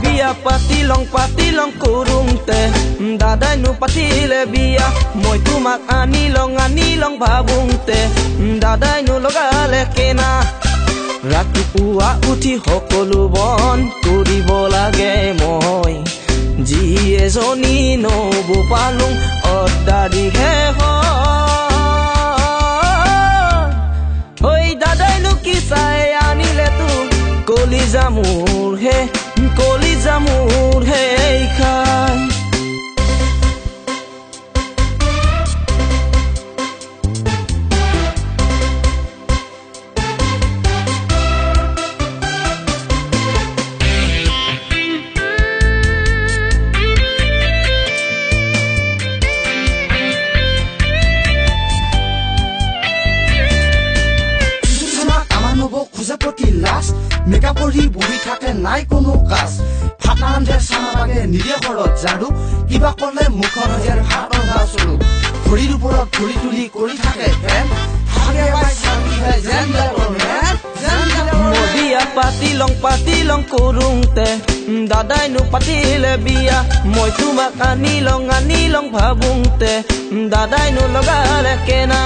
বিয়া পাতি লং কৰোঁতে দাদাই নো পাতিলে বিয়া মই তোমাক আনি লং ভাবোঁতে দাদাই নো লগালে কেনা ৰাতিপুৱা উঠি সকলো বন কৰিব লাগে মই যি এজনী নব পালোঁ অদাৰিহে হয় দাদাই নো কি চাই আনিলে তো কলিজা মোৰ হে খাই মেকআপ কৰি বহি থাকে নাই কোনো কাজ ফাটা আন্ধে চাহ লাগে নিদিয়ে ঘৰত ঝাৰু কিবা ক'লে মুখৰ হাজাৰ ভাত ৰন্ধা চলো ঘড়ীৰ ওপৰত ঘড়ী তুলি কৰি থাকে ফেন বিয়া পাতি লং কৰোঁতে দাদাই নো পাতিলে বিয়া মই তোমাক আনি লং ভাবোঁতে দাদাই নো লগালে কেনা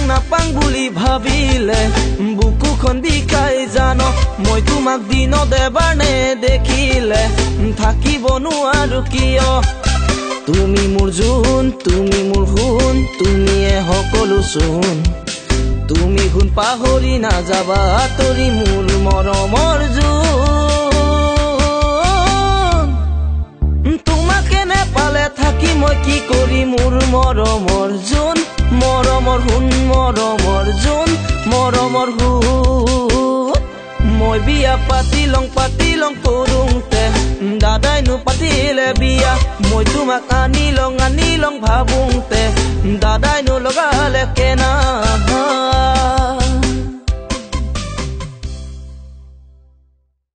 নাপাং বুলি ভাবিলে বুকুখন বিষাই জানো মই তোমাক দিনত এবাৰ নেদেখিলে থাকিব নোৱাৰো কিয় তুমি মোৰ জোন তুমি মোৰ সোণ তুমিয়ে সকলো চোন তুমি সোণ পাহৰি নাযাবা তৰি মোৰ মৰমৰ জোন তোমাকে নেপালে থাকি মই কি কৰি মোৰ মৰমৰ জোন মৰমৰ হুন মৰমৰ জোন মৰমৰ হুন মই বিয়া পাতি লং কৰোঁতে দাদাই নো পাতিলে বিয়া মই তোমাক আনি লং ভাবোঁতে দাদাই নো লগালে কেনা